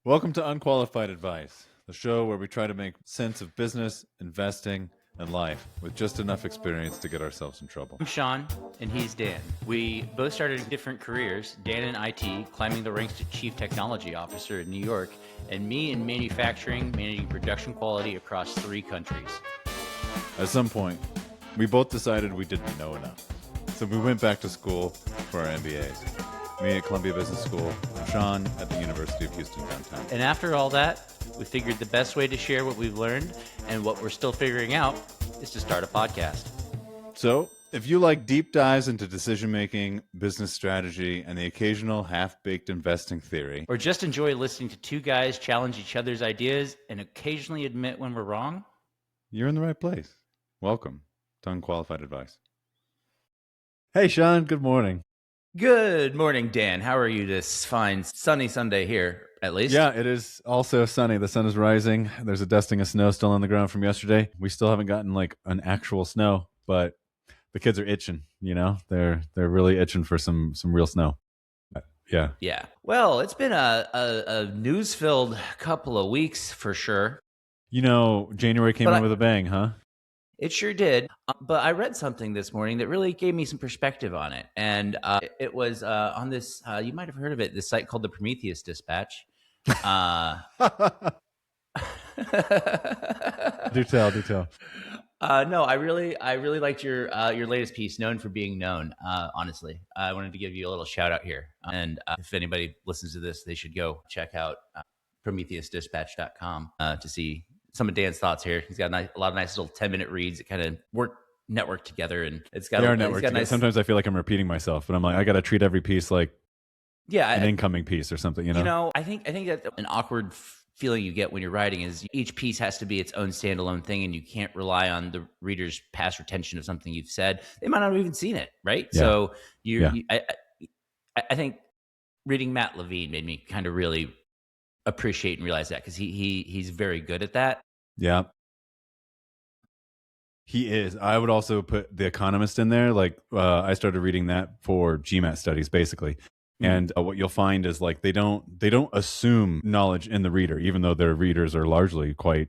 Welcome to Unqualified Advice, the show where we try to make sense of business, investing, and life with just enough experience to get ourselves in trouble. I'm Sean, and he's Dan. We both started different careers, Dan in IT, climbing the ranks to Chief Technology Officer in New York, and me in manufacturing, managing production quality across 3 countries. At some point, we both decided we didn't know enough. So we went back to school for our MBAs. Me at Columbia Business School, and Sean at the University of Houston downtown. And after all that, we figured the best way to share what we've learned and what we're still figuring out is to start a podcast. So, if you like deep dives into decision-making, business strategy, and the occasional half-baked investing theory, or just enjoy listening to 2 guys challenge each other's ideas and occasionally admit when we're wrong, you're in the right place. Welcome to Unqualified Advice. Hey, Sean, good morning. Good morning, Dan. How are you this fine sunny Sunday here, at least? Yeah, it is also sunny. The sun is rising. There's a dusting of snow still on the ground from yesterday. We still haven't gotten like an actual snow, but the kids are itching, you know? They're really itching for some real snow. Yeah. Yeah. Well, it's been a news-filled couple of weeks for sure. You know, January came in with a bang, huh? It sure did. But I read something this morning that really gave me some perspective on it. And it was on this, you might have heard of it, this site called the Prometheus Dispatch. Do tell. No, I really liked your latest piece, Known for Being Known. Honestly, I wanted to give you a little shout out here. And if anybody listens to this, they should go check out PrometheusDispatch.com to see some of Dan's thoughts here. He's got a lot of nice little 10-minute reads that kind of network together, and it's got nice. Sometimes I feel like I'm repeating myself, but I'm like, I got to treat every piece like an incoming piece or something. You know, I think that an awkward feeling you get when you're writing is each piece has to be its own standalone thing, and you can't rely on the reader's past retention of something you've said. They might not have even seen it, right? Yeah. So I think reading Matt Levine made me kind of really appreciate and realize that, because he's very good at that. Yeah, he is. I would also put The Economist in there. Like I started reading that for GMAT studies, basically. And what you'll find is like they don't assume knowledge in the reader, even though their readers are largely quite,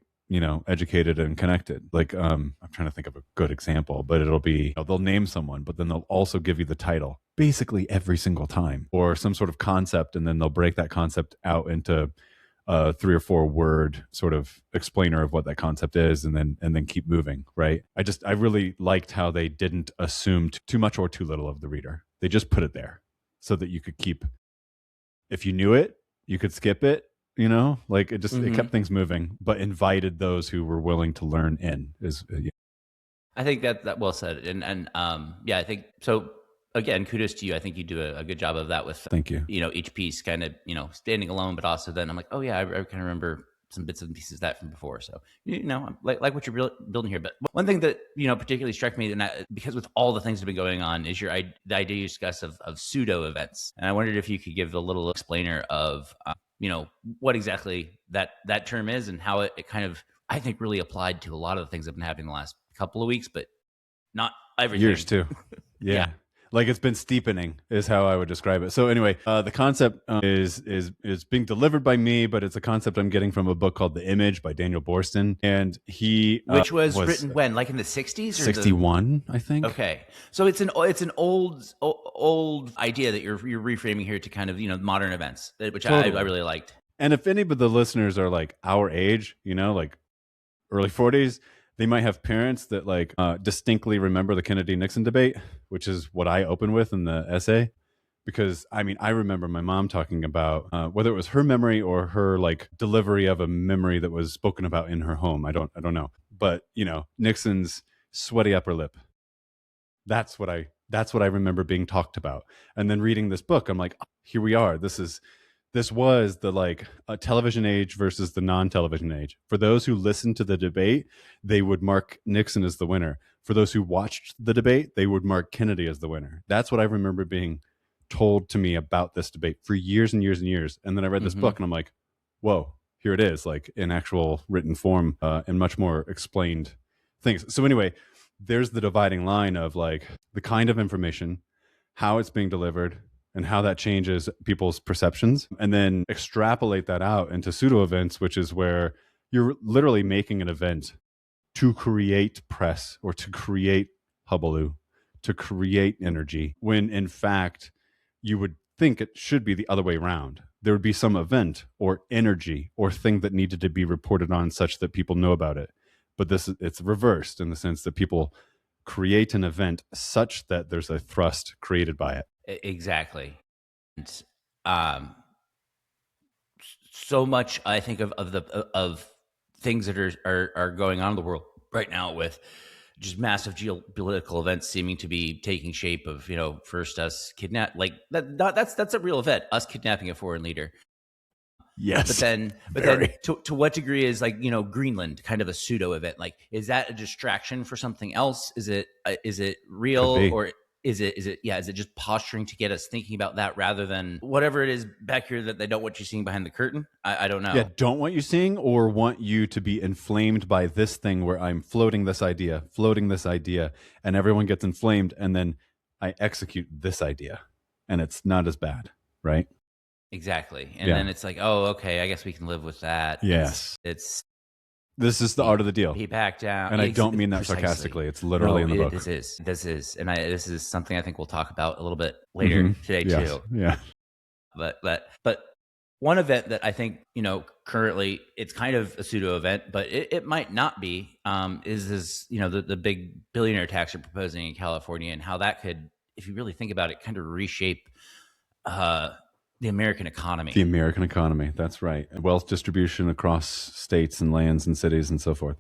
educated and connected. Like I'm trying to think of a good example, but it'll be they'll name someone, but then they'll also give you the title basically every single time, or some sort of concept, and then they'll break that concept out into 3 or 4 word sort of explainer of what that concept is, and then keep moving. Right. I really liked how they didn't assume too much or too little of the reader. They just put it there so that you could keep, if you knew it, you could skip it, like it kept things moving, but invited those who were willing to learn in. I think that well said. And I think so. Again, kudos to you. I think you do a good job of that with, thank you. Each piece kind of, standing alone, but also then I'm like, oh yeah, I kind of remember some bits and pieces of that from before. So, like what you're building here. But one thing that, particularly struck me, because with all the things that have been going on, is the idea you discuss of pseudo events. And I wondered if you could give a little explainer of, what exactly that term is, and how it kind of, I think, really applied to a lot of the things that have been happening the last couple of weeks, but not everything. Years too. Yeah. Like it's been steepening is how I would describe it. So anyway, the concept is being delivered by me, but it's a concept I'm getting from a book called The Image by Daniel Boorstin, and which was written when, like in the 60s or 61, I think. Okay, so it's an old idea that you're reframing here to kind of modern events, which totally. I really liked. And if any of the listeners are like our age, like early 40s. They might have parents that like distinctly remember the Kennedy-Nixon debate, which is what I open with in the essay. Because I remember my mom talking about whether it was her memory or her like delivery of a memory that was spoken about in her home. I don't know. But Nixon's sweaty upper lip. That's what I remember being talked about. And then reading this book, I'm like, oh, here we are. This was the like a television age versus the non-television age. For those who listened to the debate, they would mark Nixon as the winner. For those who watched the debate, they would mark Kennedy as the winner. That's what I remember being told to me about this debate for years and years and years. And then I read this book and I'm like, whoa, here it is, like in actual written form and much more explained things. So anyway, there's the dividing line of like the kind of information, how it's being delivered, and how that changes people's perceptions, and then extrapolate that out into pseudo events, which is where you're literally making an event to create press or to create hubbub, to create energy, when in fact you would think it should be the other way around. There would be some event or energy or thing that needed to be reported on such that people know about it. But it's reversed in the sense that people create an event such that there's a thrust created by it. Exactly. And, so much I think of things that are going on in the world right now with just massive geopolitical events seeming to be taking shape of, first us that's a real event, us kidnapping a foreign leader. Yes. But then to what degree is Greenland kind of a pseudo event? Like, is that a distraction for something else? Is it real, or is it just posturing to get us thinking about that rather than whatever it is back here that they don't want you seeing behind the curtain? I don't know. Yeah, don't want you seeing, or want you to be inflamed by this thing where I'm floating this idea, and everyone gets inflamed, and then I execute this idea, and it's not as bad, right? Exactly. And then it's like, oh, okay, I guess we can live with that. Yes. This is the art of the deal. He backed down. And I don't mean that sarcastically. It's literally in the book. This is. And this is something I think we'll talk about a little bit later today too. Yeah. But one event that I think, currently it's kind of a pseudo event, but it might not be, is this, the big billionaire tax you're proposing in California, and how that could, if you really think about it, kind of reshape the American economy. The American economy, that's right. Wealth distribution across states and lands and cities and so forth.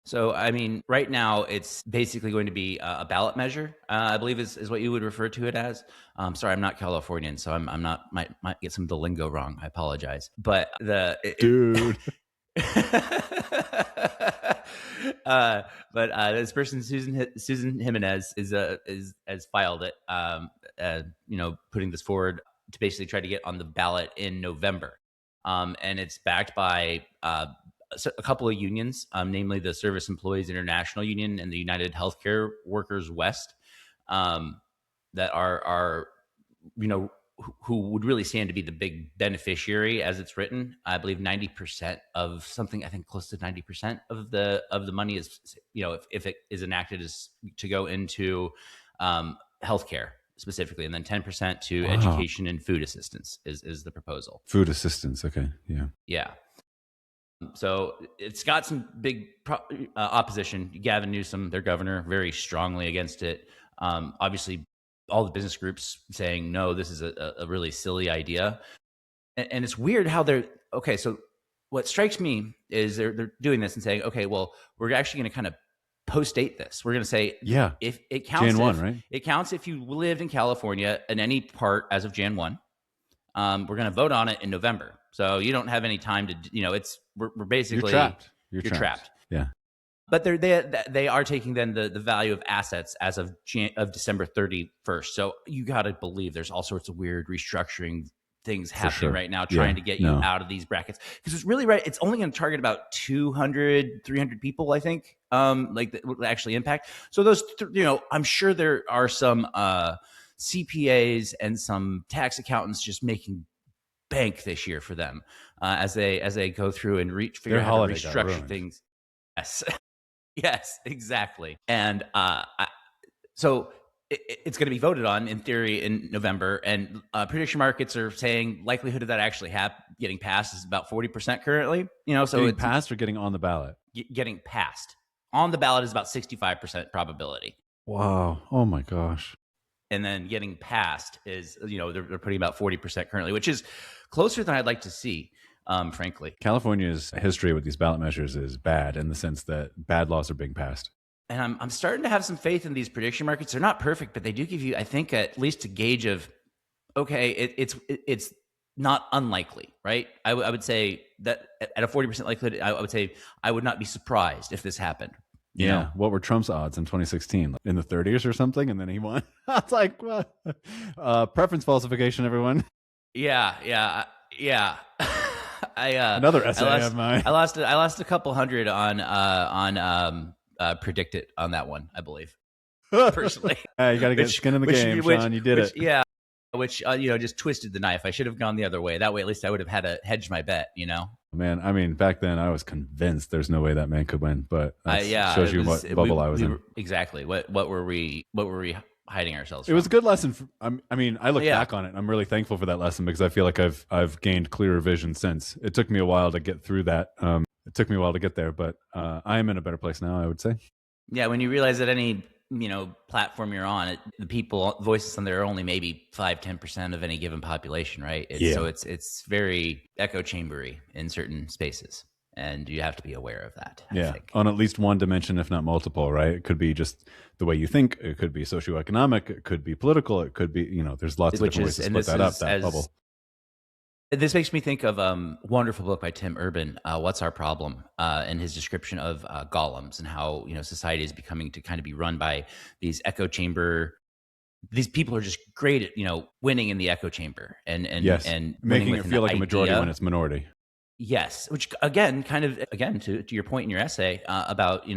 So, I mean, right now it's basically going to be a ballot measure, I believe is what you would refer to it as. Sorry, I'm not Californian, so I'm not, might get some of the lingo wrong. I apologize. But Dude. But this person, Susan Jimenez, has filed it, putting this forward to basically try to get on the ballot in November. And it's backed by a couple of unions, namely the Service Employees International Union and the United Healthcare Workers West, that are who would really stand to be the big beneficiary as it's written. I believe 90% of something, I think close to 90% of the money is, if it is enacted, is to go into healthcare specifically, and then 10% to education and food assistance is the proposal. Food assistance, okay, yeah. Yeah. So it's got some big opposition. Gavin Newsom, their governor, very strongly against it. Obviously, all the business groups saying, no, this is a really silly idea. And it's weird how so what strikes me is they're doing this and saying, okay, well, we're actually going to kind of post-date this. We're going to say, if it counts, Jan 1, right? It counts if you lived in California in any part as of Jan 1. We're going to vote on it in November. So you don't have any time to, we're basically, you're trapped. Yeah. But they are taking then the value of assets as of December 31st. So you got to believe there's all sorts of weird restructuring things happening right now, trying to get you out of these brackets. Because it's really right. It's only going to target about 200, 300 people, I think, that would actually impact. So those, I'm sure there are some CPAs and some tax accountants just making bank this year for them as they go through and figure out how to restructure things. Yes. Yes, exactly. And so it's going to be voted on in theory in November, and prediction markets are saying likelihood of that actually getting passed is about 40% currently. So getting passed or getting on the ballot? Getting passed on the ballot is about 65% probability. Wow! Oh my gosh! And then getting passed is, they're putting about 40% currently, which is closer than I'd like to see. Frankly, California's history with these ballot measures is bad in the sense that bad laws are being passed. And I'm starting to have some faith in these prediction markets. They're not perfect, but they do give you, I think, at least a gauge of, okay, it's not unlikely, right? I would say that at a 40% likelihood, I would say I would not be surprised if this happened. You know? What were Trump's odds in 2016? In the 30s or something, and then he won. It's like, what? Preference falsification, everyone. Yeah. Another essay of mine. I lost a couple hundred on predict it on that one, I believe. Personally, you got to get skin in the game, Sean. You did it. Yeah. which just twisted the knife. I should have gone the other way. That way, at least I would have had to hedge my bet. Man, I mean, back then I was convinced there's no way that man could win, but that shows you what bubble I was in. Exactly. What were we hiding ourselves It from? was a good lesson. I mean, I look back on it, and I'm really thankful for that lesson because I feel like I've gained clearer vision since. It took me a while to get through that. It took me a while to get there, but I am in a better place now, I would say. Yeah, when you realize that any platform you're on, the people voices on there are only maybe 5-10% of any given population, right? So it's very echo chambery in certain spaces, and you have to be aware of that. I think. On at least one dimension, if not multiple, right? It could be just the way you think. It could be socioeconomic. It could be political. It could be there's lots of different ways to split that up. That bubble. This makes me think of a wonderful book by Tim Urban, What's Our Problem? And his description of golems and how society is becoming to kind of be run by these echo chamber. These people are just great at winning in the echo chamber and making it feel like a majority when it's minority. Yes, which again to your point in your essay about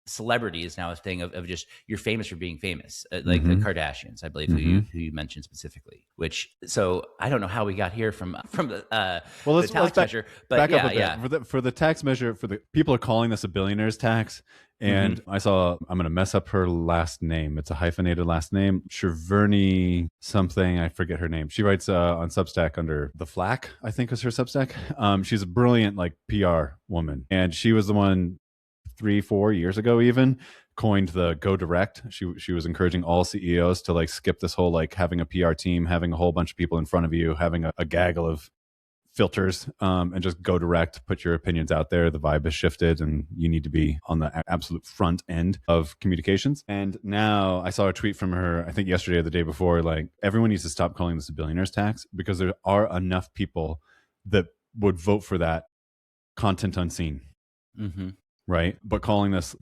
celebrity is now a thing of just you're famous for being famous, like the Kardashians, I believe, who you mentioned specifically. Which so I don't know how we got here from the the tax measure, but back up a bit. For the tax measure, for the people are calling this a billionaire's tax, and I saw I'm going to mess up her last name. It's a hyphenated last name, Cherverny something. I forget her name. She writes on Substack under The Flack, I think is her Substack. She's a brilliant PR woman, and she was the one 3-4 years ago even coined the go direct. She was encouraging all CEOs to skip this whole having a PR team, having a whole bunch of people in front of you, having a gaggle of filters, and just go direct, put your opinions out there. The vibe has shifted and you need to be on the absolute front end of communications. And now I saw a tweet from her, I think yesterday or the day before, everyone needs to stop calling this a billionaire's tax because there are enough people that would vote for that content unseen. Right. But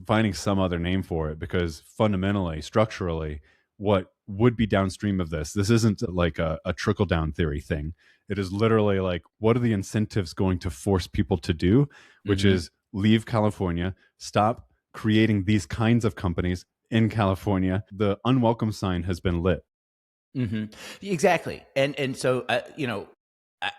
finding some other name for it, because fundamentally, structurally, what would be downstream of this isn't a trickle down theory thing. It is literally what are the incentives going to force people to do, which is leave California, stop creating these kinds of companies in California. The unwelcome sign has been lit. Exactly. And so,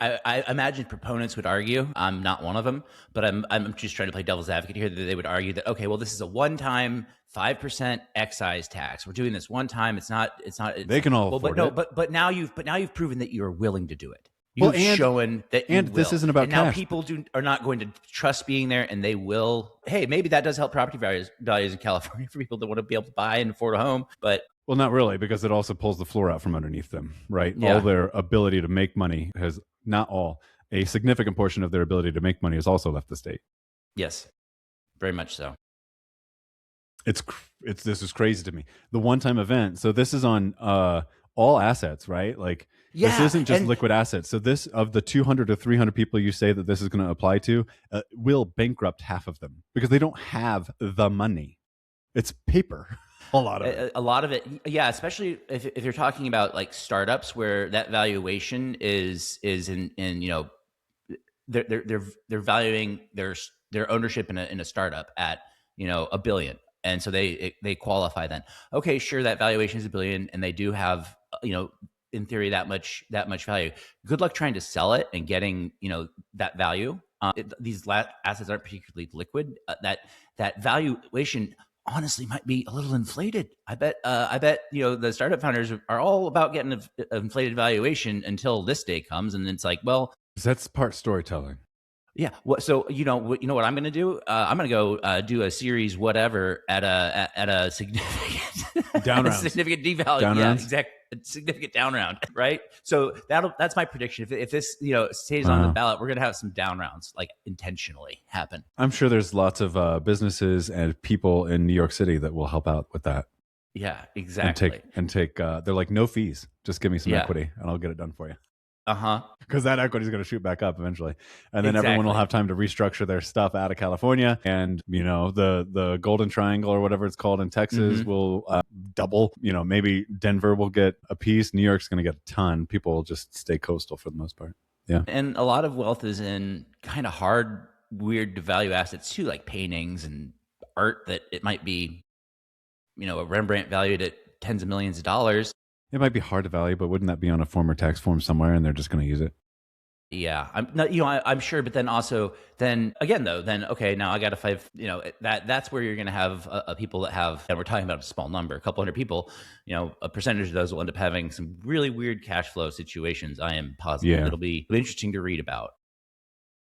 I imagine proponents would argue, I'm not one of them, but I'm just trying to play devil's advocate here, that they would argue that, okay, well, this is a one-time 5% excise tax. We're doing this one time. It's not. They can all afford it. But now you've proven that you're willing to do it. You've shown that you will. This isn't about cash. Now people are not going to trust being there, and they will. Hey, maybe that does help property values in California for people that want to be able to buy and afford a home, but. Well, not really, because it also pulls the floor out from underneath them, right? Yeah. All their ability to make money a significant portion of their ability to make money has also left the state. Yes, very much so. This is crazy to me. The one-time event. So this is on all assets, right? This isn't just liquid assets. So this, of the 200 to 300 people you say that this is going to apply to, will bankrupt half of them because they don't have the money. It's paper. A lot of it, yeah. Especially if you're talking about startups where that valuation is in they're valuing their ownership in a startup at $1 billion, and so they qualify then. Okay, sure, that valuation is $1 billion, and they do have in theory that much value. Good luck trying to sell it and getting that value. These assets aren't particularly liquid. That valuation honestly might be a little inflated. I bet the startup founders are all about getting an inflated valuation until this day comes, and it's well, that's part storytelling. Yeah. So you know what I'm going to do? I'm going to go do a series whatever at a significant down round, significant devalue. Down rounds? Yeah, exactly. Significant down round, right? So that's my prediction. If this stays on the ballot, we're going to have some down rounds intentionally happen. I'm sure there's lots of businesses and people in New York City that will help out with that. Yeah, exactly. And take they're no fees. Just give me some equity and I'll get it done for you. Because that equity is going to shoot back up eventually, and then everyone will have time to restructure their stuff out of California, and the Golden Triangle or whatever it's called in Texas will double. Maybe Denver will get a piece. New York's going to get a ton. People will just stay coastal for the most part. Yeah, and a lot of wealth is in kind of hard, weird to value assets too, like paintings and art that it might be, a Rembrandt valued at tens of millions of dollars. It might be hard to value, but wouldn't that be on a former tax form somewhere and they're just going to use it? Yeah, I'm not, I'm sure, but then also, then again, though, then okay, now I got to five, that's where you're going to have people that have, and we're talking about a small number, a couple hundred people, a percentage of those will end up having some really weird cash flow situations. I am positive Yeah. it'll be interesting to read about.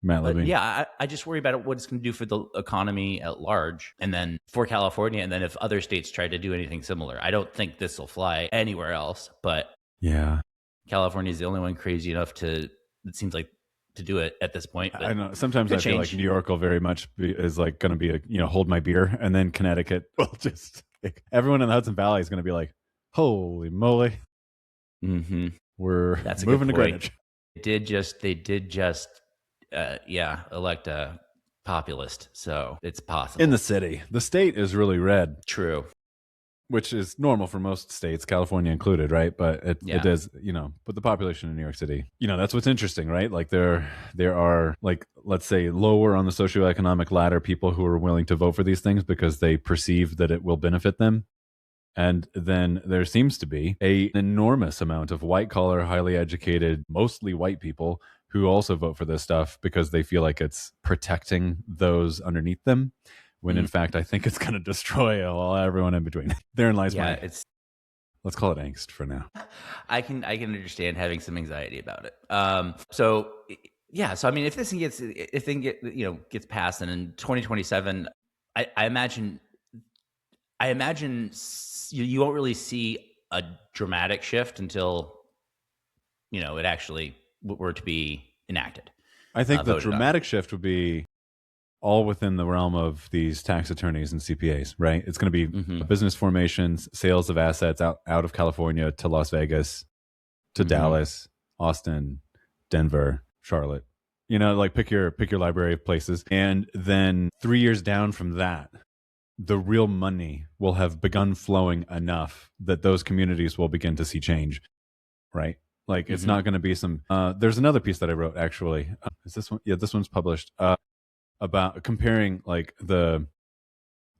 Matt But Levine. yeah, I just worry about what it's going to do for the economy at large, and then for California, and then if other states try to do anything similar. I don't think this will fly anywhere else, but Yeah. California is the only one crazy enough to, it seems like, to do it at this point. I know. Sometimes I could feel like change. New York will very much is like going to be a, hold my beer. And then Connecticut will just, like, everyone in the Hudson Valley is going to be like, holy moly, Mm-hmm. we're That's a moving to good point. Greenwich. They did just, elect a populist. So it's possible. In the city. The state is really red, True. which is normal for most states, California included, right? But it is, but the population in New York City, that's what's interesting, right? Like there are, like, let's say, lower on the socioeconomic ladder people who are willing to vote for these things because they perceive that it will benefit them. And then there seems to be an enormous amount of white collar, highly educated, mostly white people who also vote for this stuff because they feel like it's protecting those underneath them. When in fact, I think it's going to destroy everyone in between. Therein lies my, let's call it angst for now. I can understand having some anxiety about it. So I mean, if this thing gets passed, and in 2027, I imagine you won't really see a dramatic shift until it actually were to be enacted. I think the dramatic shift would be all within the realm of these tax attorneys and CPAs, right? It's going to be business formations, sales of assets out of California to Las Vegas, to Dallas, Austin, Denver, Charlotte. Like pick your library of places. And then 3 years down from that, the real money will have begun flowing enough that those communities will begin to see change, right? Like it's not going to be some, there's another piece that I wrote actually. Is this one? Yeah, this one's published. About comparing like the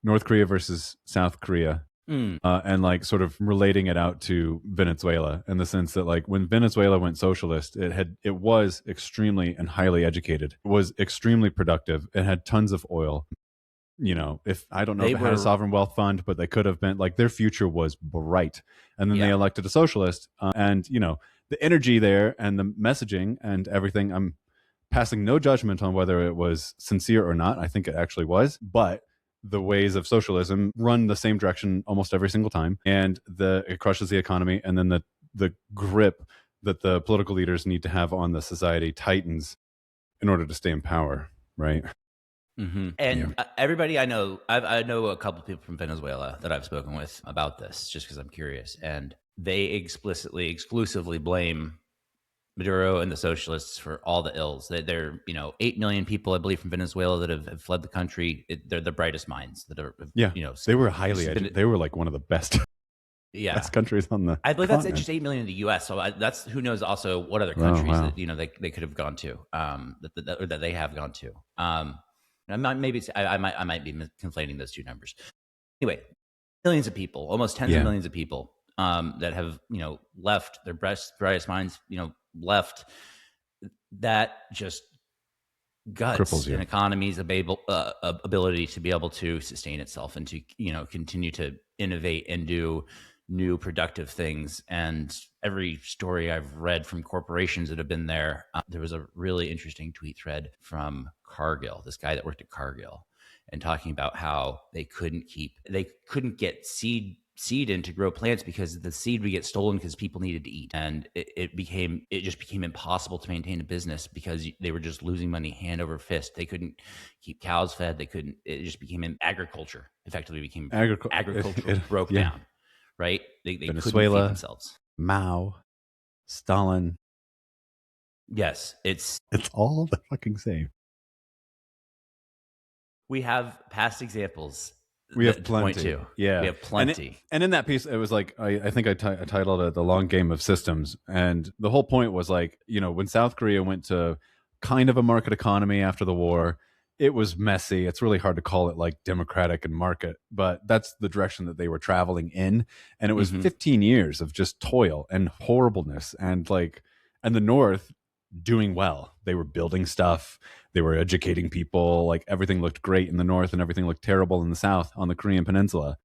North Korea versus South Korea, and like sort of relating it out to Venezuela in the sense that like when Venezuela went socialist, it was extremely and highly educated. It was extremely productive. It had tons of oil. If I don't know if it had a sovereign wealth fund, but they could have been like their future was bright. And then they elected a socialist, and the energy there and the messaging and everything. I'm passing no judgment on whether it was sincere or not. I think it actually was, but the ways of socialism run the same direction almost every single time, and it crushes the economy, and then the grip that the political leaders need to have on the society tightens in order to stay in power, right? And everybody I know a couple of people from Venezuela that I've spoken with about this, just because I'm curious, and they exclusively blame Maduro and the socialists for all the ills. They're 8 million people, I believe, from Venezuela that have fled the country. They're the brightest minds that are. They were highly educated. They were like one of the best. Best countries on the. I believe that's just 8 million in the U.S. So that's who knows also what other countries that they could have gone to, that they have gone to. I might be conflating those two numbers. Anyway, millions of people, almost tens of millions of people, that have left their brightest minds, left. That just guts an economy's ability to be able to sustain itself and to continue to innovate and do new productive things. And every story I've read from corporations that have been there, there was a really interesting tweet thread from Cargill, this guy that worked at Cargill, and talking about how they couldn't get seed in to grow plants because the seed would get stolen because people needed to eat, and it just became impossible to maintain a business because they were just losing money hand over fist. They couldn't keep cows fed. It just became agriculture. Effectively became agriculture broke down. Right? They couldn't feed themselves. Mao, Stalin. Yes, it's all the fucking same. We have past examples. We have plenty. Yeah, we have plenty. And in that piece, it was like I think I titled it "The Long Game of Systems," and the whole point was like when South Korea went to kind of a market economy after the war, it was messy. It's really hard to call it like democratic and market, but that's the direction that they were traveling in. And it was 15 years of just toil and horribleness, and and the North doing well. They were building stuff. They were educating people. Like everything looked great in the North and everything looked terrible in the South on the Korean Peninsula.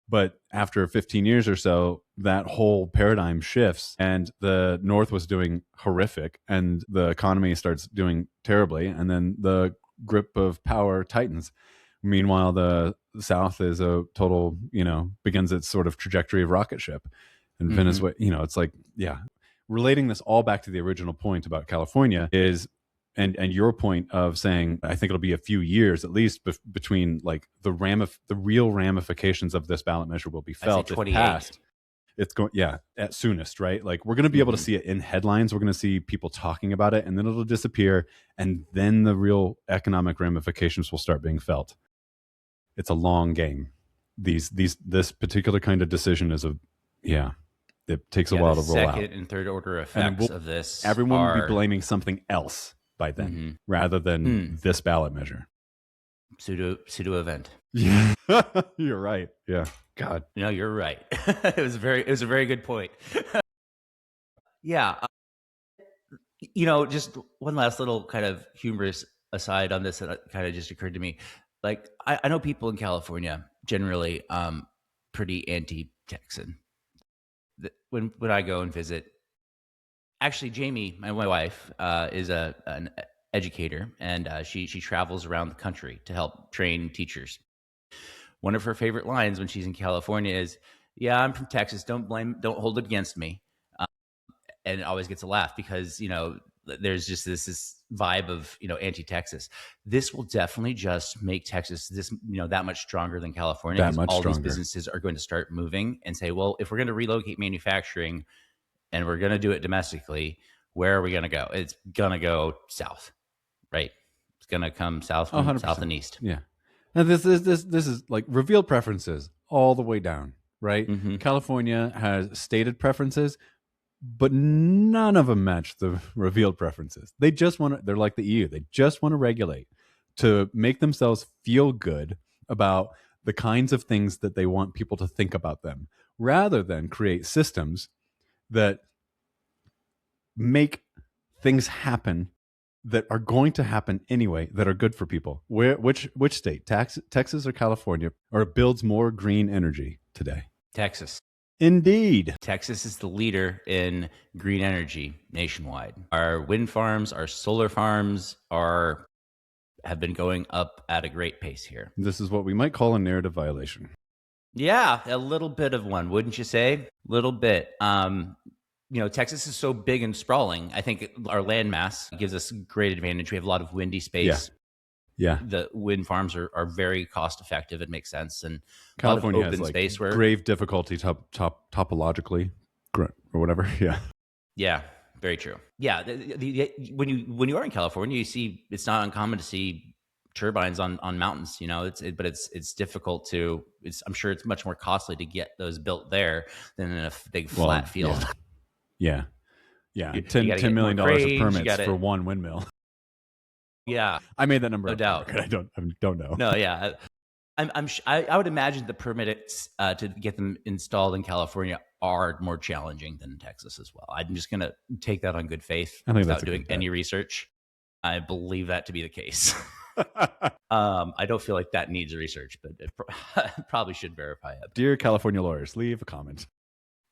But after 15 years or so, that whole paradigm shifts, and the North was doing horrific, and the economy starts doing terribly, and then the grip of power tightens. Meanwhile, the South is a total, begins its sort of trajectory of rocket ship. And Venezuela, it's like, yeah. Relating this all back to the original point about California is, and your point of saying, I think it'll be a few years at least between like the real ramifications of this ballot measure will be felt if passed. It's going, at soonest, right? Like we're going to be able to see it in headlines. We're going to see people talking about it, and then it'll disappear, and then the real economic ramifications will start being felt. It's a long game. This particular kind of decision is it takes a while to roll out. Second and third order effects of this. Everyone will be blaming something else by then, rather than this ballot measure. Pseudo event. Yeah, you're right. Yeah, God. No, you're right. It was a very good point. Yeah. Just one last little kind of humorous aside on this that kind of just occurred to me. Like, I know people in California generally pretty anti-Texan. When I go and visit, actually, Jamie, my wife, is an educator, and she travels around the country to help train teachers. One of her favorite lines when she's in California is, "Yeah, I'm from Texas. Don't hold it against me," and it always gets a laugh because there's just this vibe of anti-Texas. This will definitely just make Texas that much stronger than California. That much stronger. These businesses are going to start moving and say, well, if we're going to relocate manufacturing and we're going to do it domestically, where are we going to go? It's going to go south, right? It's going to come south from south and east. Yeah. Now this is like revealed preferences all the way down, right? California has stated preferences, but none of them match the revealed preferences. They just want to, they're like the EU. They just want to regulate to make themselves feel good about the kinds of things that they want people to think about them, rather than create systems that make things happen that are going to happen anyway, that are good for people. Which state, Texas or California, or builds more green energy today? Texas. Indeed. Texas is the leader in green energy nationwide. Our wind farms, our solar farms have been going up at a great pace here. This is what we might call a narrative violation. Yeah, a little bit of one, wouldn't you say? Little bit. Texas is so big and sprawling. I think our land mass gives us great advantage. We have a lot of windy space. Yeah. The wind farms are very cost effective. It makes sense. And California a lot of open has space where grave difficulty topologically or whatever. Yeah. Yeah, very true. Yeah. When you are in California, you see it's not uncommon to see turbines on mountains, but it's difficult to, I'm sure it's much more costly to get those built there than in a big flat field. Yeah. $10 million of permits for one windmill. Yeah, I made that number. No doubt. I don't know. No, yeah, I would imagine the permits to get them installed in California are more challenging than in Texas as well. I'm just gonna take that on good faith without doing any research. I believe that to be the case. I don't feel like that needs research, but it probably should verify it. Dear California lawyers, leave a comment.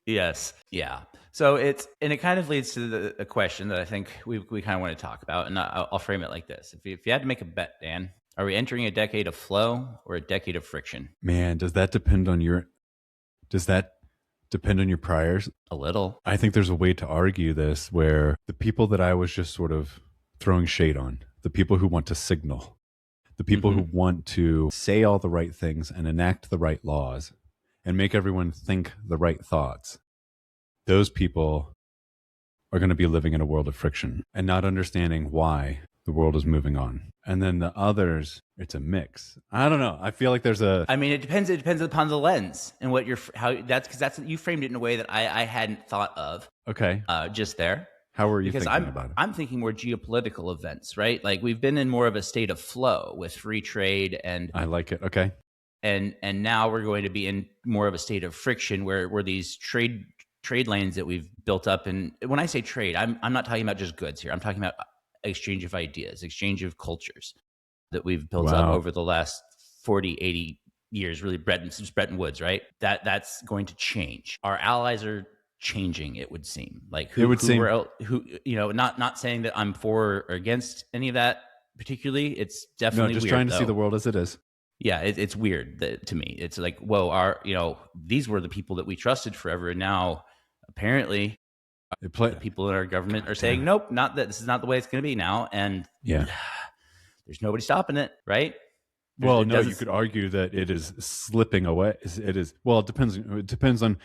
Yes. Yeah. So it kind of leads to a question that I think we kind of want to talk about, and I'll frame it like this: if you had to make a bet, Dan, are we entering a decade of flow or a decade of friction? Man, does that depend on your priors? A little. I think there's a way to argue this where the people that I was just sort of throwing shade on, the people who want to signal, the people who want to say all the right things and enact the right laws and make everyone think the right thoughts, those people are going to be living in a world of friction and not understanding why the world is moving on. And then the others, it's a mix. I don't know. I feel like there's I mean, it depends upon the lens and what you framed it in a way that I hadn't thought of. Okay. Just there. How are you because thinking about it? I'm thinking more geopolitical events, right? Like we've been in more of a state of flow with free trade I like it. Okay. and now we're going to be in more of a state of friction where these trade lanes that we've built up. And when I say trade, I'm not talking about just goods here. I'm talking about exchange of ideas, exchange of cultures that we've built up Wow. over the last 40, 80 years, really since Bretton Woods, right? That's going to change. Our allies are changing, it would seem. Like who not saying that I'm for or against any of that particularly. It's definitely just weird, trying to see though. the world as it is. Yeah, it's weird to me. It's like, whoa, these were the people that we trusted forever, and now apparently the people in our government are saying, nope, not that. This is not the way it's going to be now, and yeah, there's nobody stopping it, right? Well, no, you could argue that it is slipping away. It is. Well, it depends. It depends on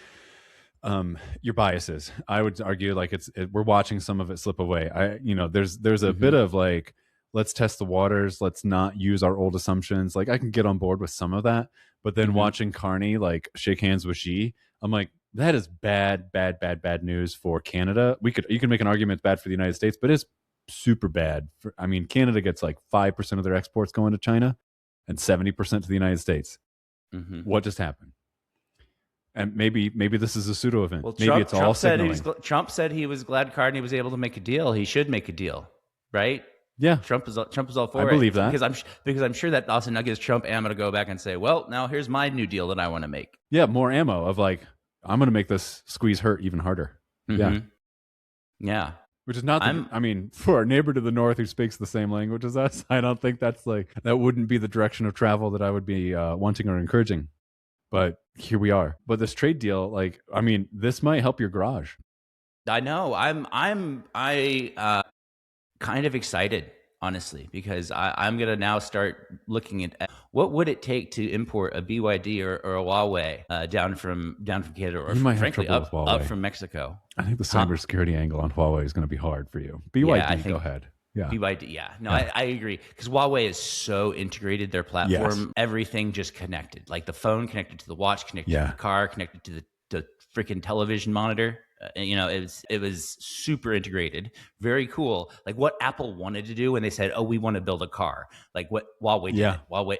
your biases. I would argue like we're watching some of it slip away. There's a bit of like, let's test the waters. Let's not use our old assumptions. Like I can get on board with some of that, but then watching Carney like shake hands with Xi, I'm like, that is bad news for Canada. You can make an argument it's bad for the United States, but it's super bad. Canada gets like 5% of their exports going to China and 70% to the United States. What just happened? And maybe this is a pseudo event. Well, maybe it's all signaling. Trump said he was glad Carney was able to make a deal. He should make a deal, right? Yeah, Trump is all for it. I believe that because I'm sure that also now gives Trump ammo to go back and say, well, now here's my new deal that I want to make. Yeah, more ammo of like, I'm going to make this squeeze hurt even harder. Yeah. Which is not, for our neighbor to the north who speaks the same language as us, I don't think that wouldn't be the direction of travel that I would be wanting or encouraging. But here we are. But this trade deal, this might help your garage. I know. I'm kind of excited, honestly, because I'm gonna now start looking at what would it take to import a BYD or a Huawei down from Canada, or frankly up from Mexico. I think the cybersecurity angle on Huawei is going to be hard for you. BYD, go ahead. Yeah. BYD, yeah. No, yeah. I agree. Because Huawei is so integrated, their platform, everything just connected. Like the phone connected to the watch, connected to the car, connected to the freaking television monitor. It was super integrated. Very cool. Like what Apple wanted to do when they said, oh, we want to build a car. Like what Huawei did it. Huawei,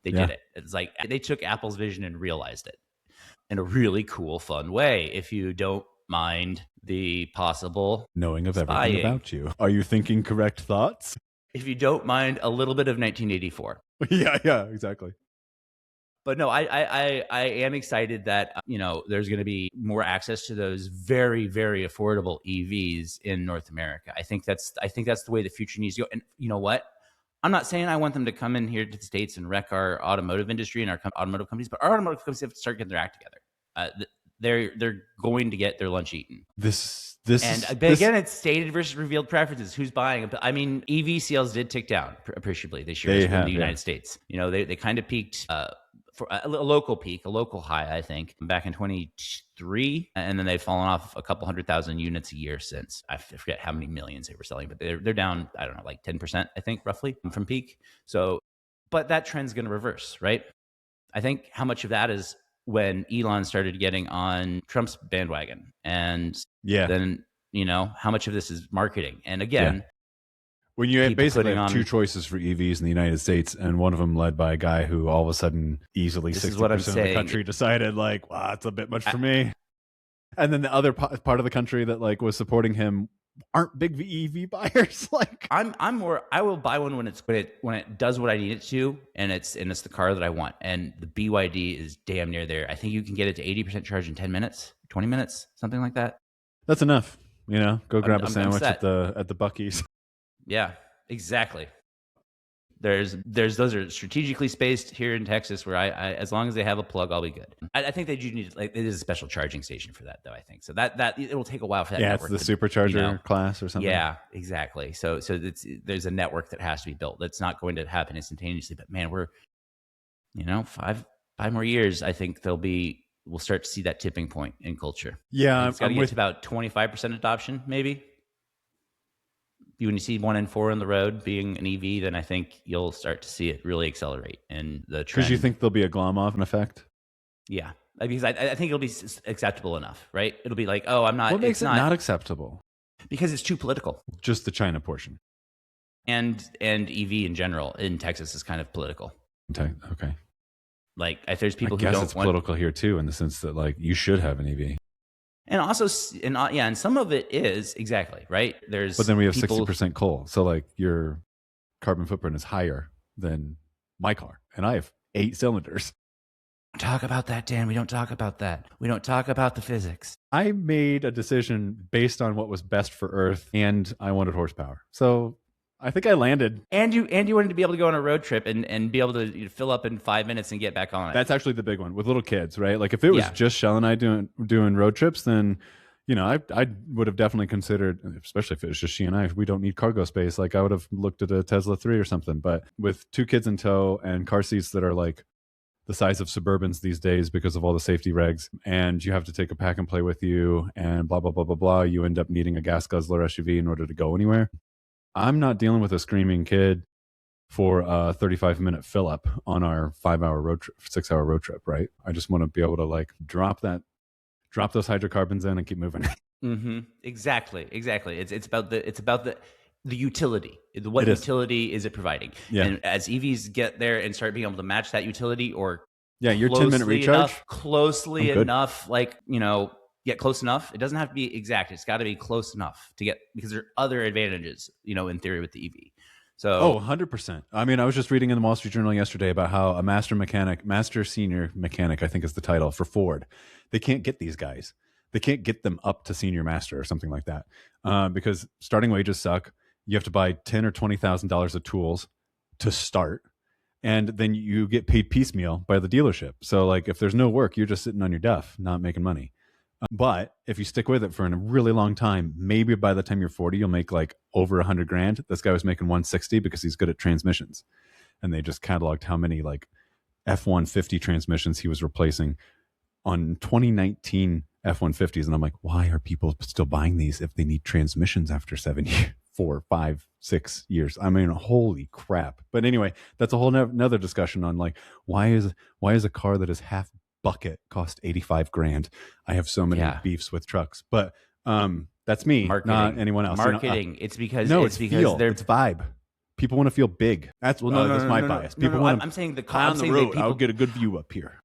they did it. It's like they took Apple's vision and realized it in a really cool, fun way. If you don't mind the possible knowing of spying. Everything about you. Are you thinking correct thoughts? If you don't mind a little bit of 1984. Yeah, exactly. But no, I am excited that there's going to be more access to those very, very affordable EVs in North America. I think that's the way the future needs to go. And you know what? I'm not saying I want them to come in here to the States and wreck our automotive industry and our automotive companies, but our automotive companies have to start getting their act together. They're going to get their lunch eaten. Again, it's stated versus revealed preferences. Who's buying? EV sales did tick down appreciably this year in the United States. They kind of peaked for a local peak, a local high, I think, back in 23, and then they've fallen off a couple 100,000 units a year since. I forget how many millions they were selling, but they're down, I don't know, like 10%, I think, roughly from peak. So, but that trend's going to reverse, right? I think how much of that is when Elon started getting on Trump's bandwagon, and then how much of this is marketing? And again, when you basically have two choices for EVs in the United States, and one of them led by a guy who all of a sudden easily 60% of the country decided like, wow, it's a bit much for me, and then the other part of the country that like was supporting him aren't big EV buyers. Like I'm more. I will buy one when it does what I need it to, and it's the car that I want. And the BYD is damn near there. I think you can get it to 80% charge in 10 minutes, 20 minutes, something like that. That's enough. Go grab a sandwich at the Buc-ee's. Yeah, exactly. Those are strategically spaced here in Texas where I as long as they have a plug, I'll be good. I think they do need it is a special charging station for that though. I think so that it will take a while for that. Yeah, it's the supercharger class or something. Yeah, exactly. So there's a network that has to be built. That's not going to happen instantaneously. But man, we're 5 more years. I think we'll start to see that tipping point in culture. Yeah, it's got to get to about 25% adoption, maybe. When you see 1 in 4 on the road being an EV, then I think you'll start to see it really accelerate in the trend. Because you think there'll be a glom-off effect? Yeah, because I think it'll be acceptable enough, right? It'll be like, oh, I'm not. What makes it not acceptable? Because it's too political. Just the China portion. And EV in general in Texas is kind of political. Okay. Like, there's people I guess who don't it's political here too, in the sense that like you should have an EV. And also, and some of it is exactly right. But then we have 60% coal, so like your carbon footprint is higher than my car, and I have 8 cylinders. Talk about that, Dan. We don't talk about that. We don't talk about the physics. I made a decision based on what was best for Earth, and I wanted horsepower. So I think I landed. And you wanted to be able to go on a road trip and be able to fill up in 5 minutes and get back on it. That's actually the big one with little kids, right? Like if it was just Shell and I doing road trips, then I would have definitely considered, especially if it was just she and I, we don't need cargo space. Like I would have looked at a Tesla 3 or something. But with 2 kids in tow and car seats that are like the size of Suburbans these days because of all the safety regs, and you have to take a pack and play with you and blah, blah, blah, blah, blah. You end up needing a gas guzzler SUV in order to go anywhere. I'm not dealing with a screaming kid for a 35-minute fill up on our 5-hour road trip, 6-hour road trip, right? I just want to be able to like drop those hydrocarbons in and keep moving. Mm-hmm. Exactly. It's about the utility. What utility is it providing? Yeah. And as EVs get there and start being able to match that utility, or your 10-minute recharge, closely enough, like get close enough. It doesn't have to be exact. It's got to be close enough to get, because there are other advantages, in theory with the EV. So 100%. I mean, I was just reading in the Wall Street Journal yesterday about how a master senior mechanic, I think is the title for Ford. They can't get these guys. They can't get them up to senior master or something like that because starting wages suck. You have to buy $10,000 or $20,000 of tools to start, and then you get paid piecemeal by the dealership. So like if there's no work, you're just sitting on your duff, not making money. But if you stick with it for a really long time, maybe by the time you're 40, you'll make like over $100,000. This guy was making 160 because he's good at transmissions. And they just cataloged how many like F-150 transmissions he was replacing on 2019 F-150s. And I'm like, why are people still buying these if they need transmissions after 7 years, 4, 5, 6 years? I mean, holy crap. But anyway, that's a whole another discussion on like, why is a car that is half bucket cost $85,000? I have so many beefs with trucks, but that's me, not anyone else. Marketing. It's because it's vibe. People want to feel big. That's that's my bias. People want. I'm saying on the road. I'll get a good view up here.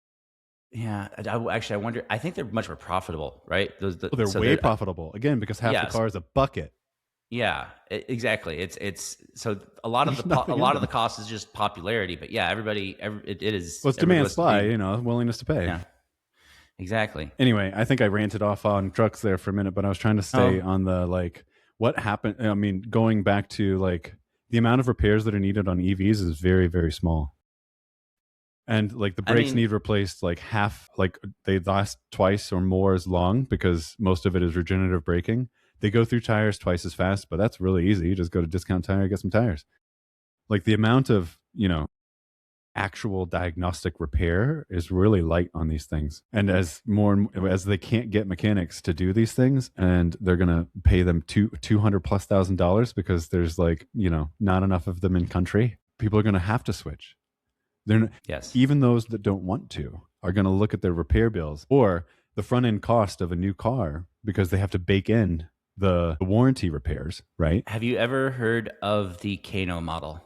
Yeah, I wonder. I think they're much more profitable, right? They're way profitable again because half the car is a bucket. Yeah, exactly. It's so a lot of the cost is just popularity, but yeah, it is. Well, it's demand supply, willingness to pay. Yeah, exactly. Anyway, I think I ranted off on trucks there for a minute, but I was trying to stay on the like what happened. I mean, going back to like the amount of repairs that are needed on EVs is very, very small. And like the brakes need replaced like half, like they last twice or more as long because most of it is regenerative braking. They go through tires twice as fast, but that's really easy. You just go to Discount Tire, get some tires. Like the amount of, actual diagnostic repair is really light on these things. And as they can't get mechanics to do these things, and they're going to pay them $200,000+ because there's like, not enough of them in country, people are going to have to switch. Even those that don't want to are going to look at their repair bills or the front end cost of a new car because they have to bake in the warranty repairs, right? Have you ever heard of the Kano model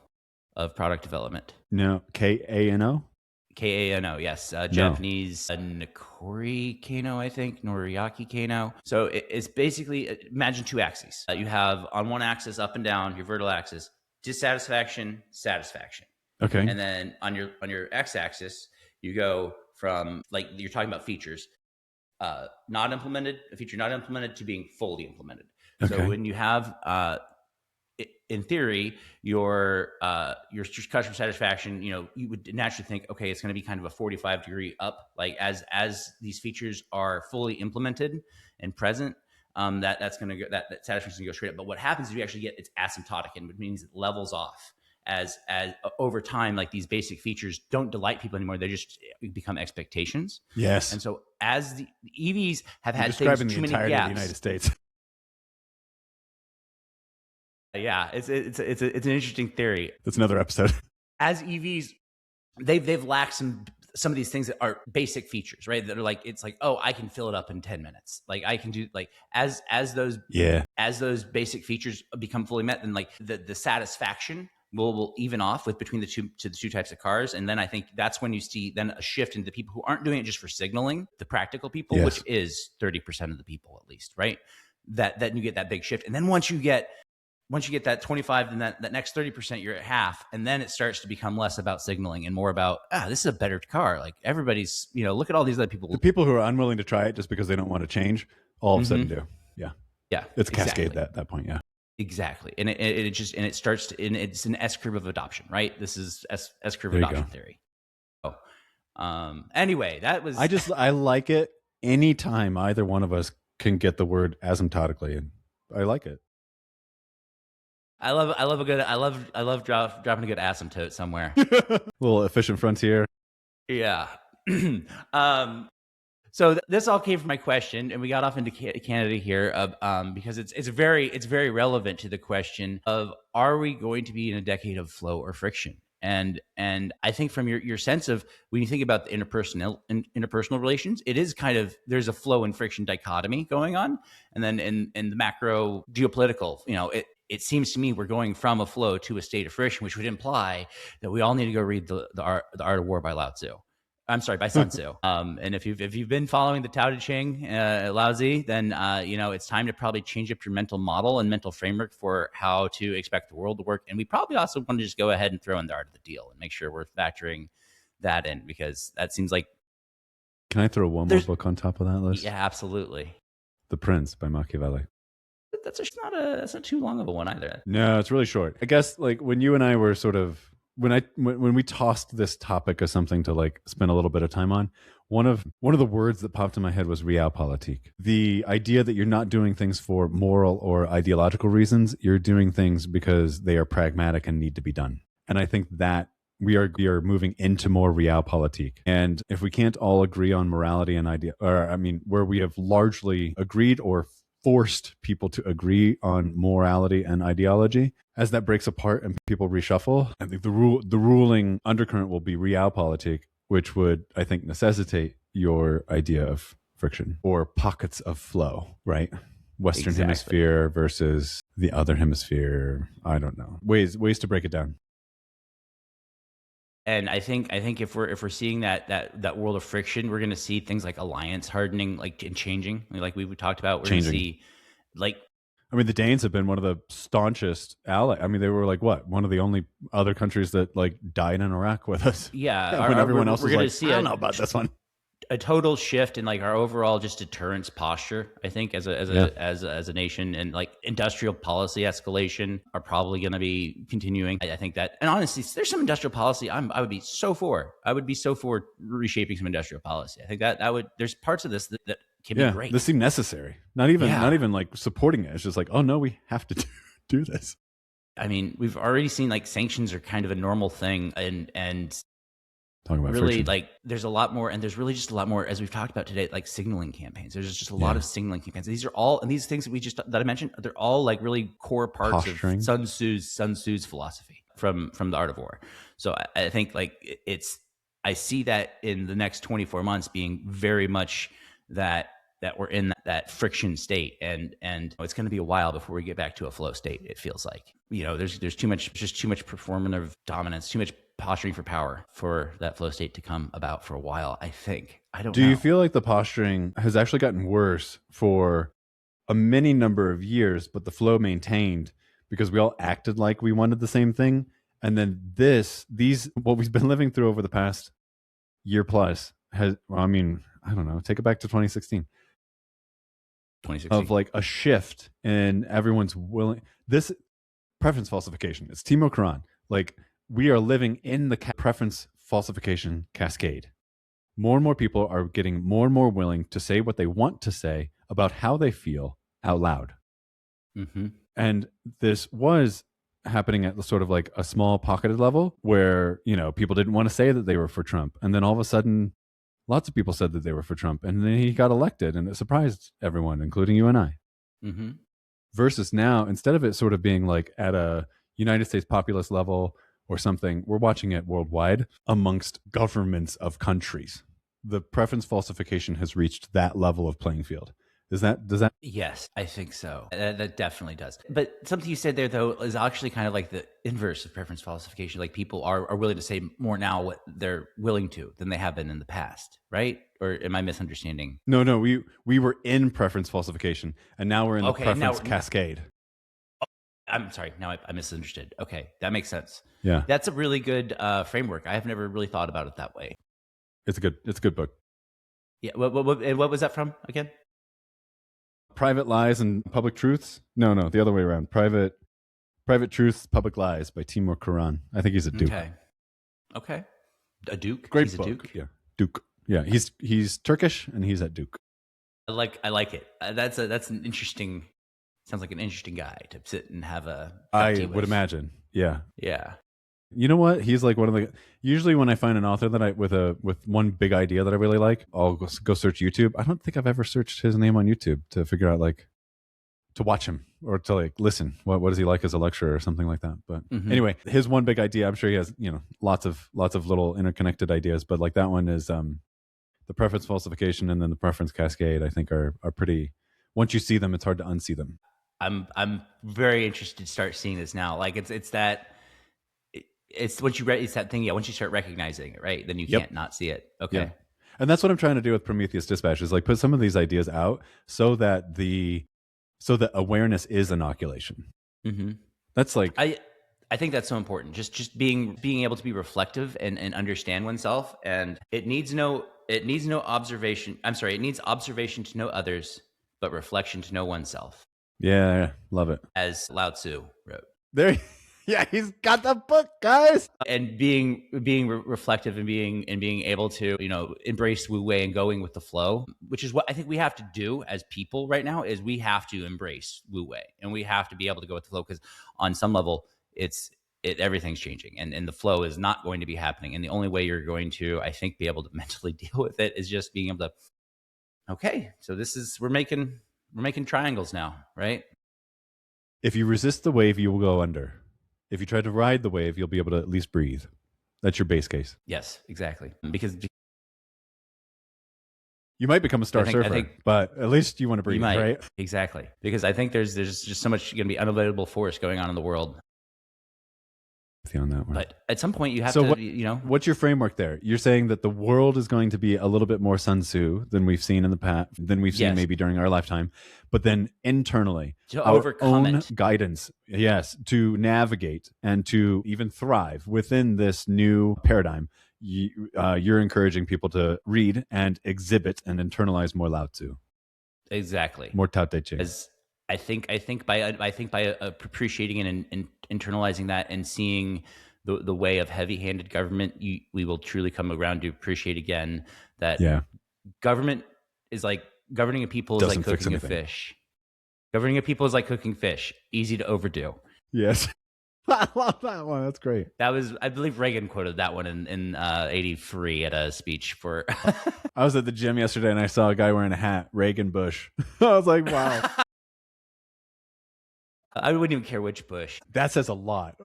of product development? No. Kano? Kano, yes. Japanese Nikori Kano, I think. Noriaki Kano. So it's basically, imagine 2 axes. You have on one axis up and down, your vertical axis, dissatisfaction, satisfaction. Okay. And then on your x-axis, you go from, like, you're talking about features. A feature not implemented to being fully implemented. Okay. So when you have, in theory, your customer satisfaction, you would naturally think, okay, it's going to be kind of a 45-degree up. Like as these features are fully implemented and present, that's going to go, that satisfaction is going to go straight up. But what happens is you actually get, it's asymptotic, and which means it levels off. As over time, like these basic features don't delight people anymore. They just become expectations. Yes. And so as the EVs have had too many gaps. Of the United States. Yeah, it's an interesting theory. That's another episode. As EVs, they've lacked some some of these things that are basic features, right? That are like, it's like, oh, I can fill it up in 10 minutes. Like I can do like, as those basic features become fully met, then like the satisfaction will even off with between the two types of cars. And then I think that's when you see then a shift into the people who aren't doing it just for signaling, the practical people, which is 30% of the people at least, right? That you get that big shift. And then once you get that 25, then that next 30%, you're at half. And then it starts to become less about signaling and more about, this is a better car. Like everybody's, look at all these other people. The people who are unwilling to try it just because they don't want to change, all of a sudden do. Yeah. Yeah. It's cascade at that point. Yeah. Exactly. And it starts to, and it's an S curve of adoption, right? This is S curve adoption theory. Oh, anyway, that was, I like it anytime either one of us can get the word asymptotically, and I like it. I love dropping a good asymptote somewhere. Little efficient frontier. Yeah. So this all came from my question, and we got off into Canada here, because it's very relevant to the question of, are we going to be in a decade of flow or friction? And I think from your sense of, when you think about the interpersonal relations, it is kind of, there's a flow and friction dichotomy going on, and then in the macro geopolitical, it seems to me we're going from a flow to a state of friction, which would imply that we all need to go read the Art of War by Lao Tzu. I'm sorry, by Sun Tzu. And if you've been following the Tao Te Ching, Lao Tzu, then it's time to probably change up your mental model and mental framework for how to expect the world to work. And we probably also want to just go ahead and throw in the art of the deal and make sure we're factoring that in, because that seems like. Can I throw one more book on top of that list? Yeah, absolutely. The Prince by Machiavelli. That's not too long of a one either. No, it's really short. I guess like when you and I were sort of, when we tossed this topic as something to like spend a little bit of time on, one of the words that popped in my head was realpolitik. The idea that you're not doing things for moral or ideological reasons, you're doing things because they are pragmatic and need to be done. And I think that we are moving into more realpolitik. And if we can't all agree on morality and where we have largely agreed or forced people to agree on morality and ideology, as that breaks apart and people reshuffle, I think the ruling undercurrent will be realpolitik, which would, I think, necessitate your idea of friction or pockets of flow, right? Western hemisphere versus the other hemisphere. I don't know. Ways to break it down. And I think if we're seeing that world of friction, we're going to see things like alliance hardening, like and changing, like we talked about. We're going to see, like, I mean, the Danes have been one of the staunchest allies. I mean, they were like one of the only other countries that like died in Iraq with us. Yeah, when everyone else was like, see I don't know about this one. A total shift in like our overall just deterrence posture, I think, as a nation, and like industrial policy escalation are probably going to be continuing. I think that, and honestly, there's some industrial policy I would be so for. I would be so for reshaping some industrial policy. I think that would. There's parts of this that can be great. This seemed necessary. Not even like supporting it. It's just like, oh no, we have to do this. I mean, we've already seen like sanctions are kind of a normal thing, and. Talking about really friction. Like there's a lot more, and there's really just a lot more, as we've talked about today, like signaling campaigns. There's just a lot of signaling campaigns. These are all, and these things that I mentioned, they're all like really core parts Posturing. of Sun Tzu's philosophy from the Art of War. So I think like I see that in the next 24 months being very much that we're in that friction state, and it's going to be a while before we get back to a flow state. It feels like, there's too much performative dominance, too much posturing for power for that flow state to come about for a while. I think. I don't know. Do you feel like the posturing has actually gotten worse for a many number of years, but the flow maintained because we all acted like we wanted the same thing, and then what we've been living through over the past year plus has, I don't know, take it back to 2016. Of like a shift in everyone's willing. This preference falsification. It's Timo Karan. Like, we are living in the preference falsification cascade. More and more people are getting more and more willing to say what they want to say about how they feel out loud. Mm-hmm. And this was happening at the sort of like a small pocketed level where, people didn't want to say that they were for Trump. And then all of a sudden, lots of people said that they were for Trump, and then he got elected, and it surprised everyone, including you and I. Mm-hmm. Versus now, instead of it sort of being like at a United States populist level or something. We're watching it worldwide amongst governments of countries. The preference falsification has reached that level of playing field. Does that? Yes, I think so. That definitely does. But something you said there, though, is actually kind of like the inverse of preference falsification. Like people are willing to say more now what they're willing to than they have been in the past, right? Or am I misunderstanding? No. We were in preference falsification, and now we're in the Okay, preference cascade. I'm sorry. Now I misunderstood. Okay, that makes sense. Yeah, That's a really good framework. I have never really thought about it that way. it's a good book. Yeah. What was that from again? Private Lies and Public Truths. No, the other way around. Private Truths, Public Lies by Timur Kuran. I think he's a Duke. Okay. A Duke. Great He's book. a Duke. Yeah, Duke. Yeah, he's Turkish and he's at Duke. I like it. That's an interesting. Sounds like an interesting guy to sit and have a. I would imagine. Yeah. Yeah. You know what? He's like one of the. Usually, when I find an author that with one big idea that I really like, I'll go search YouTube. I don't think I've ever searched his name on YouTube to figure out to watch him or to listen. What is he like as a lecturer or something like that? But anyway, his one big idea. I'm sure he has lots of little interconnected ideas, but that one is the preference falsification and then the preference cascade. I think are pretty. Once you see them, it's hard to unsee them. I'm very interested to start seeing this now. Like it's that. It's once it's that thing. Yeah, once you start recognizing it, right, then you can't not see it. Okay, yeah. And that's what I'm trying to do with Prometheus Dispatch is put some of these ideas out so that awareness is inoculation. Mm-hmm. That's I think that's so important. Just being able to be reflective and understand oneself, and it needs no observation. I'm sorry, it needs observation to know others, but reflection to know oneself. Yeah, love it. As Lao Tzu wrote. There. Yeah, he's got the book, guys. And being reflective and being able to embrace Wu Wei and going with the flow, which is what I think we have to do as people right now. Is we have to embrace Wu Wei and we have to be able to go with the flow because on some level everything's changing and the flow is not going to be happening. And the only way you're going to, I think, be able to mentally deal with it is just being able to. Okay, so we're making triangles now, right? If you resist the wave, you will go under. If you try to ride the wave, you'll be able to at least breathe. That's your base case. Yes, exactly. Because you might become a star surfer, but at least you want to breathe, right? Exactly. Because I think there's just so much going to be unavailable force going on in the world. On that one. But at some point you have to, What's your framework there? You're saying that the world is going to be a little bit more Sun Tzu than we've seen in the past, than we've seen maybe during our lifetime. But then internally, to our overcome own it. Guidance, yes, to navigate and to even thrive within this new paradigm. You're encouraging people to read and exhibit and internalize more Lao Tzu. Exactly. More Tao Te Ching. I think by appreciating and internalizing that and seeing the way of heavy-handed government, we will truly come around to appreciate again that government is like governing a people is like cooking a fish. Governing a people is like cooking fish, easy to overdo. Yes. I love that one. That's great. That was, I believe Reagan quoted that one in 83 at a speech for. I was at the gym yesterday and I saw a guy wearing a hat, Reagan Bush. I was like, wow. I wouldn't even care which Bush. That says a lot.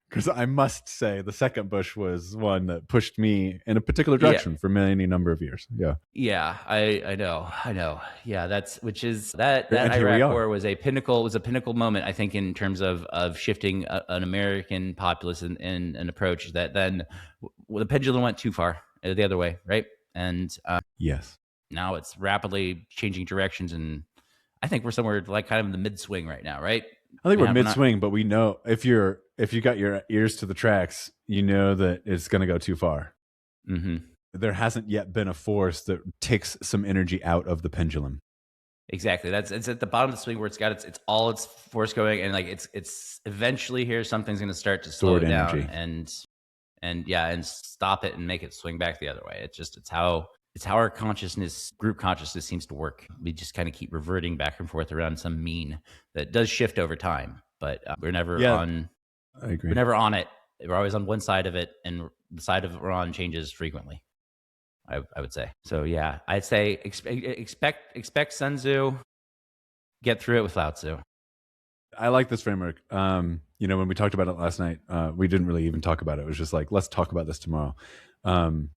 Because I must say the second Bush was one that pushed me in a particular direction for many number of years. Yeah. Yeah, I know. Yeah, that Iraq war was a pinnacle moment, I think, in terms of shifting an American populace in an approach that then the pendulum went too far the other way, right? And yes, now it's rapidly changing directions, and I think we're somewhere like kind of in the mid swing right now, right? I think we're mid swing, but we know if you got your ears to the tracks, you know that it's going to go too far. Mm-hmm. There hasn't yet been a force that takes some energy out of the pendulum. Exactly. It's at the bottom of the swing where it's got its all its force going, and like it's eventually here something's going to start to slow it down and stop it and make it swing back the other way. It's how our group consciousness seems to work. We just kind of keep reverting back and forth around some mean that does shift over time, but we're never on. I agree. We're never on it. We're always on one side of it, and the side of it we're on changes frequently. I would say. So yeah, I'd say expect Sun Tzu, get through it with Lao Tzu. I like this framework. When we talked about it last night, we didn't really even talk about it. It was just like, let's talk about this tomorrow. And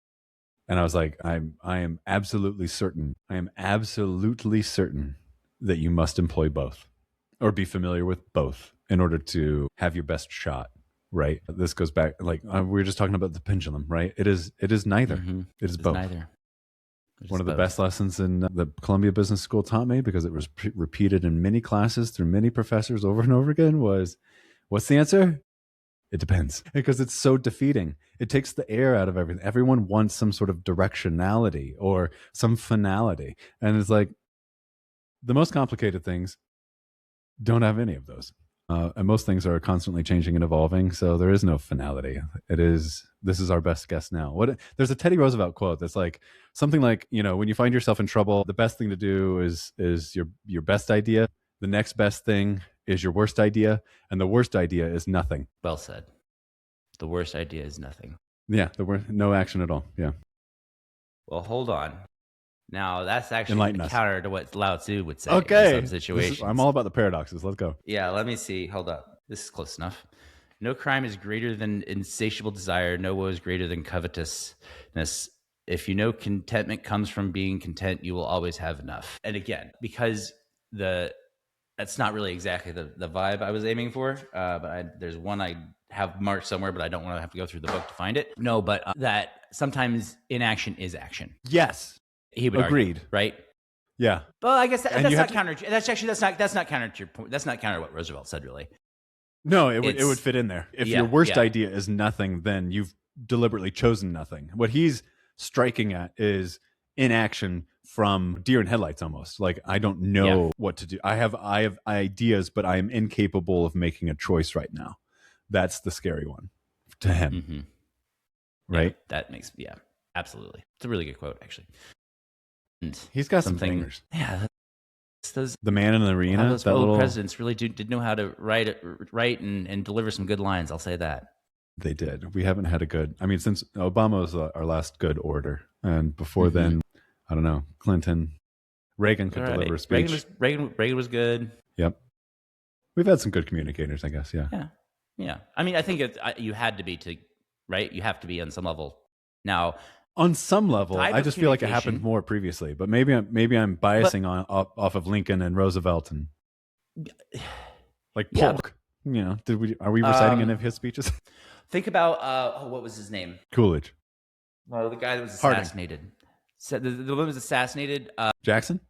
I was like, I am absolutely certain. I am absolutely certain that you must employ both or be familiar with both in order to have your best shot. Right. This goes back, like we were just talking about the pendulum, right? It is neither. Mm-hmm. It is both. Neither. One of the best lessons in the Columbia Business School taught me, because it was repeated in many classes through many professors over and over again, was, what's the answer? It depends. Because it's so defeating. It takes the air out of everything. Everyone wants some sort of directionality or some finality. And it's like, the most complicated things don't have any of those. And most things are constantly changing and evolving, so there is no finality. This is our best guess now. There's a Teddy Roosevelt quote that's like something like, when you find yourself in trouble, the best thing to do is your best idea. The next best thing is your worst idea, and the worst idea is nothing. Well said. The worst idea is nothing. Yeah, no action at all. Yeah. Well, hold on. Now, that's actually counter to what Lao Tzu would say in some situations. I'm all about the paradoxes. Let's go. Yeah, let me see. Hold up. This is close enough. No crime is greater than insatiable desire. No woe is greater than covetousness. If you know contentment comes from being content, you will always have enough. And again, because that's not really exactly the vibe I was aiming for, but there's one I have marked somewhere, but I don't want to have to go through the book to find it. No, but that sometimes inaction is action. Yes. He would agreed, argue, right? Yeah. Well, I guess that's not counter. That's not counter to your point. That's not counter to what Roosevelt said, really. No, it would fit in there. If your worst idea is nothing, then you've deliberately chosen nothing. What he's striking at is inaction from deer in headlights, almost. Like, I don't know what to do. I have ideas, but I am incapable of making a choice right now. That's the scary one to him. Mm-hmm. Right? Yeah, that makes absolutely. It's a really good quote, actually. And he's got some fingers. Yeah, the man in the arena. Those old presidents really did know how to write and deliver some good lines. I'll say that they did. We haven't had a good. I mean, since Obama was our last good orator, and before then, I don't know, Clinton, Reagan could deliver a speech. Reagan was good. Yep, we've had some good communicators, I guess. Yeah. I mean, I think you had to be right. You have to be on some level now. On some level, I just feel like it happened more previously, but maybe I'm biasing off of Lincoln and Roosevelt and like Polk. Are we reciting any of his speeches? Think about what was his name? Coolidge. No, the guy that was assassinated. So the one that was assassinated. Jackson.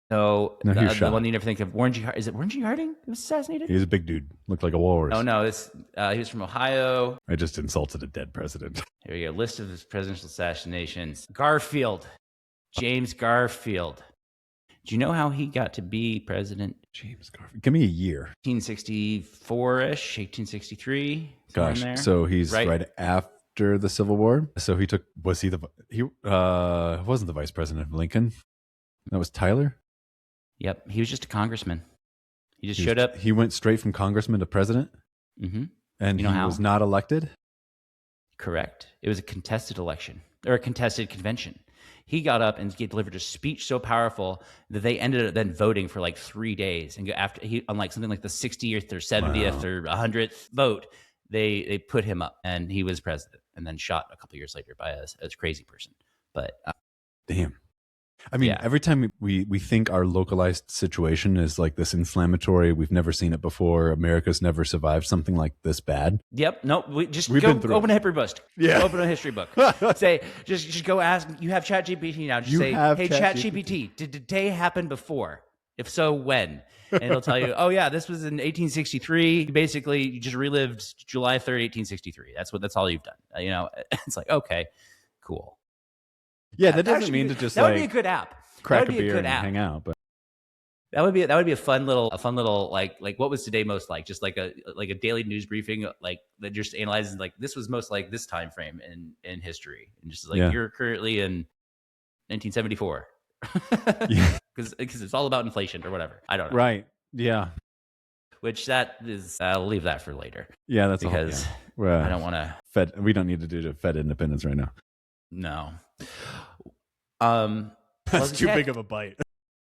No, the one you never think of. Warren G. Is it Warren G. Harding that was assassinated? He's a big dude. Looked like a walrus. Oh, no. He was from Ohio. I just insulted a dead president. Here we go. List of his presidential assassinations. Garfield. James Garfield. Do you know how he got to be president? James Garfield. Give me a year. 1864-ish, 1863. Gosh. So he's right after the Civil War. So he wasn't the vice president of Lincoln. That was Tyler? Yep, he was just a congressman. He showed up. He went straight from congressman to president? Mm-hmm. And he was not elected? Correct. It was a contested election, or a contested convention. He got up and delivered a speech so powerful that they ended up then voting for like 3 days. And after on like something like the 60th or 70th or 100th vote, they put him up, and he was president, and then shot a couple years later by a crazy person. But damn. I mean, every time we think our localized situation is like this inflammatory, we've never seen it before, America's never survived something like this bad. Yep. No, we've open a history book. Yeah. Open a history book. Say, just go ask. You have ChatGPT now. Just say, hey, ChatGPT, did the day happen before? If so, when? And it'll tell you, oh yeah, this was in 1863. Basically, you just relived July 3rd, 1863. That's all you've done. It's like, okay, cool. Yeah, that doesn't mean to just that would be a good app. Crack a beer and hang out, but that would be a fun little like what was today most like, just like a daily news briefing, like that just analyzes like this was most like this time frame in history, and just like you're currently in 1974 because it's all about inflation or whatever. I don't know. Right. Yeah. Which that is, I'll leave that for later. Yeah, that's because I don't want to. We don't need to do Fed independence right now. No. That's too big of a bite.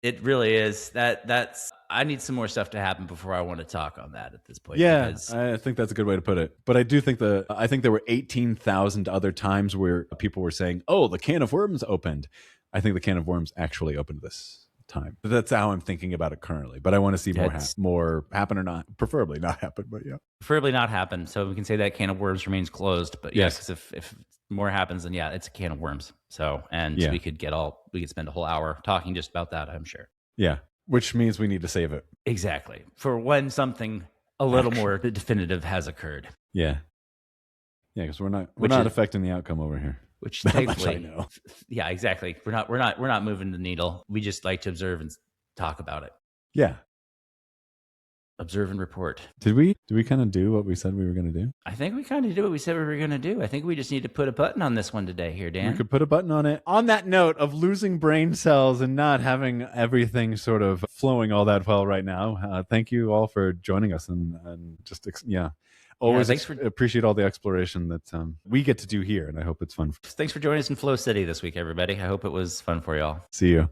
It really is. That's I need some more stuff to happen before I want to talk on that at this point. Yeah, because I think that's a good way to put it. But I do think I think there were 18,000 other times where people were saying, "Oh, the can of worms opened." I think the can of worms actually opened this time. But that's how I'm thinking about it currently. But I want to see more happen or not. Preferably not happen, but yeah. Preferably not happen. So we can say that can of worms remains closed. But Yes. because if more happens, then yeah, it's a can of worms. So, and we could spend a whole hour talking just about that, I'm sure. Yeah. Which means we need to save it. Exactly. For when something a little more definitive has occurred. Yeah. Yeah, because we're not affecting the outcome over here. Which That thankfully, much I know. Yeah, exactly. We're not moving the needle. We just like to observe and talk about it. Yeah. Observe and report. Did we kind of do what we said we were going to do? I think we kind of did what we said we were going to do. I think we just need to put a button on this one today here, Dan. We could put a button on it. On that note of losing brain cells and not having everything sort of flowing all that well right now, thank you all for joining us and just, always appreciate all the exploration that we get to do here, and I hope it's fun. Thanks for joining us in Flow City this week, everybody. I hope it was fun for y'all. See you.